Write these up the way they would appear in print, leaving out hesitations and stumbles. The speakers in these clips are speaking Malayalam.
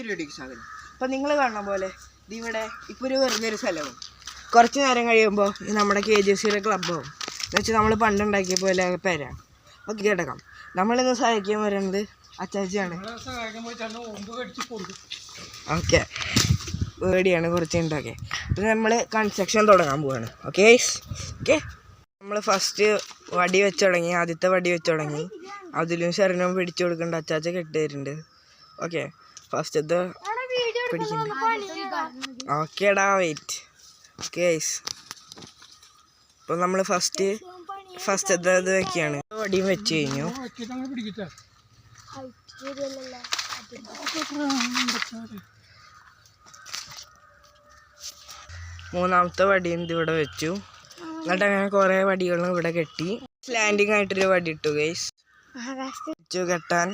ഇരുപടിക്ക് സാധനം. അപ്പം നിങ്ങൾ കാണുന്ന പോലെ ഇവിടെ ഇപ്പോൾ ഒരു വെറുതെ ഒരു സ്ഥലവും കുറച്ച് നേരം കഴിയുമ്പോൾ നമ്മുടെ KGFCയുടെ ക്ലബ്ബാവും. എന്ന് വെച്ചാൽ നമ്മൾ പണ്ടുണ്ടാക്കിയ പോലെ പേരാ. ഓക്കെ കിടക്കാം. നമ്മളിന്ന് സഹായിക്കാൻ വരുന്നത് അച്ചാച്ചിയാണ്. ഓക്കെ പേടിയാണ് കുറച്ച് ഉണ്ടാക്കി. പിന്നെ നമ്മൾ കൺസ്ട്രക്ഷൻ തുടങ്ങാൻ പോവാണ്. ഓക്കെ ഓക്കെ നമ്മൾ ഫസ്റ്റ് വടി വെച്ച് തുടങ്ങി. ആദ്യത്തെ വടി വെച്ച് തുടങ്ങി. അതിലും ശരണം പിടിച്ചു കൊടുക്കേണ്ട അച്ചാച്ച കെട്ടിയിട്ടുണ്ട്. ഓക്കെ ഫസ്റ്റത്തെ പിടിക്കണ്ട. ഓക്കേടാ വെയിറ്റ്. ഓക്കെ ഇപ്പോൾ നമ്മൾ ഫസ്റ്റത്തെ ഇത് വെക്കുകയാണ്. വടിയും വെച്ച് കഴിഞ്ഞു. മൂന്നാമത്തെ വടിയും ഇതിവിടെ വെച്ചു. എന്നിട്ട് അങ്ങനെ കുറേ വടികളും ഇവിടെ കെട്ടി. ലാൻഡിങ് ആയിട്ടൊരു വടി ഇട്ടു ഗൈസ്. വെച്ചു കെട്ടാൻ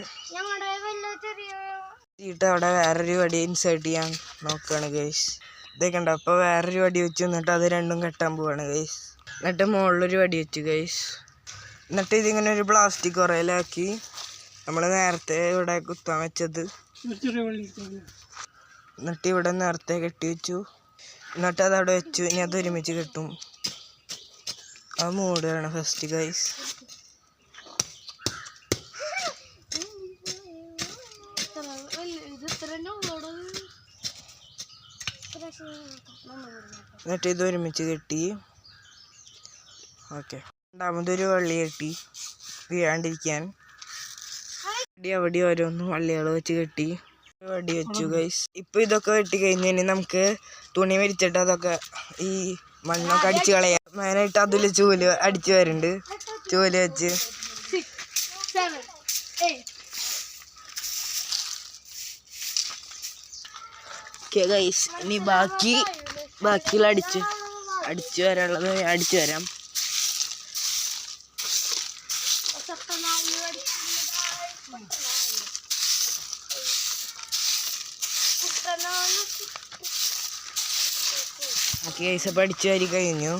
ഇട്ട് അവിടെ വേറൊരു വടി ഇൻസേർട്ട് ചെയ്യാൻ നോക്കുകയാണ് ഗൈസ്. ഇതൊക്കെ ഉണ്ടോ. അപ്പോൾ വേറൊരു വടി വെച്ചു. എന്നിട്ട് അത് രണ്ടും കെട്ടാൻ പോവാണ് ഗൈസ്. എന്നിട്ട് മുകളിലൊരു വടി വെച്ചു ഗൈസ്. എന്നിട്ട് ഇതിങ്ങനെ ഒരു പ്ലാസ്റ്റിക് കുറയിലാക്കി നമ്മൾ നേരത്തെ ഇവിടെ കുത്താൻ വെച്ചത് എന്നിട്ട് ഇവിടെ നേരത്തെ കെട്ടി വെച്ചു. എന്നിട്ട് അതവിടെ വെച്ചു. ഇനി അത് ഒരുമിച്ച് കെട്ടും. അത് മൂടുകയാണ് ഫസ്റ്റ് ഗൈസ്. എന്നിട്ട് ഇത് ഒരുമിച്ച് കെട്ടി. ഓക്കെ രണ്ടാമതൊരു വള്ളി കെട്ടി വീഴാണ്ടിരിക്കാൻ. അവിടെ ഓരോന്നും വള്ളികൾ വെച്ച് കെട്ടി വടി വെച്ചു ഗൈസ്. ഇപ്പം ഇതൊക്കെ വെട്ടി കഴിഞ്ഞ് നമുക്ക് തുണി വിരിച്ചിട്ട് അതൊക്കെ ഈ മണ്ണൊക്കെ അടിച്ച് കളയാം. മെയിനായിട്ട് അതിൽ ചൂല് അടിച്ച് വരുന്നുണ്ട്. ചൂല് വെച്ച് ഓക്കെ ഗൈസ്. ഇനി ബാക്കിയുള്ള അടിച്ചു വരാനുള്ളത് അടിച്ചു വരാം. ഓക്കെ ഗൈസ് അപ്പം അടിച്ചു വരി കഴിഞ്ഞു.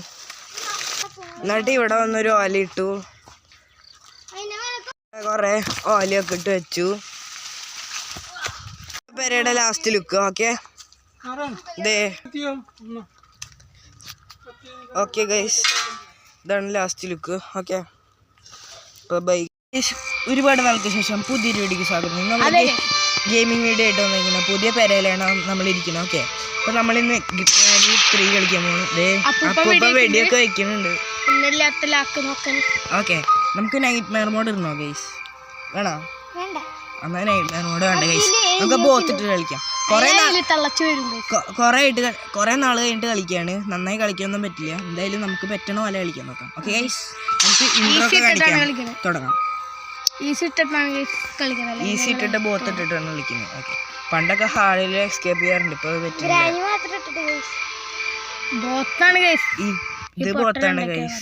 എന്നിട്ട് ഇവിടെ വന്നൊരു ഓല ഇട്ടു. കുറേ ഓലയൊക്കെ ഇട്ട് വെച്ചു. പെരയുടെ last look. Okay okay guys ഇതാണ് ലാസ്റ്റ് ലുക്ക്. ഓക്കെ ഇപ്പോൾ ബൈ ഒരുപാട് നാൾക്ക് ശേഷം പുതിയൊരു വീഡിയോക്ക് സ്വാഗതം. നമ്മൾ ഗെയിമിംഗ് വീഡിയോ ആയിട്ട് വന്നിരിക്കുന്നത് പുതിയ പെരയിലാണ് നമ്മളിരിക്കുന്നത്. ഓക്കെ അപ്പോൾ നമ്മളിന്ന് 3 കളിക്കാൻ പോകുന്നു. അപ്പോൾ വെടിയൊക്കെ വയ്ക്കുന്നുണ്ട്. ഓക്കെ നമുക്ക് നൈറ്റ് മെയർ മോഡ് ഇടണോ ഗൈസ്? വേണോ? എന്നാൽ നൈറ്റ് മെയർ മോഡ് വേണ്ട ഗൈസ്. നമുക്ക് ബോത്തിട്ട് കളിക്കാം. കുറേ നാൾ കഴിഞ്ഞിട്ട് കളിക്കുകയാണ്. നന്നായി കളിക്കാനൊന്നും പറ്റില്ല. എന്തായാലും നമുക്ക് പറ്റണ പോലെ കളിക്കാൻ നോക്കാം. ഓക്കെ ഗൈസ് നമുക്ക് ഇൻട്രോ ഒക്കെ കളിക്കാൻ തുടങ്ങാം. ഈസി ഇട്ടിട്ട് ബോത്ത് ഇട്ടിട്ടാണ് കളിക്കുന്നത്. ഓക്കെ പണ്ടൊക്കെ ഹാളിൽ എസ്കേപ്പ് ചെയ്യാറുണ്ട്. ഇപ്പോൾ പറ്റില്ല. ഇത് ബോത്താണ് ഗൈസ്.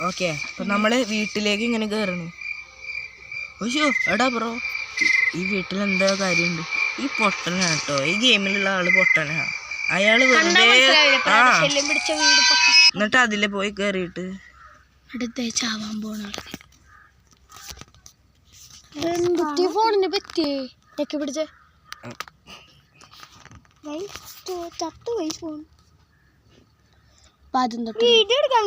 ഓക്കെ അപ്പം നമ്മൾ വീട്ടിലേക്ക് ഇങ്ങനെ കയറണു. ഓശോ എടാ ബ്രോ ഈ വീട്ടിൽ എന്താ കാര്യമുണ്ട്? ഈ പൊട്ടനാ കേട്ടോ. ഈ ഗെയിമിലുള്ള ആള് പൊട്ടനാ. അയാള് വെറുതെ എന്നിട്ട് അതിലെ പോയി കയറിയിട്ട് ചാവാൻ പോണ ഫോണിനെ പറ്റിയേ പിടിച്ച ചത്തു പോയി ഫോൺ. വീഡിയോ എടുക്കാൻ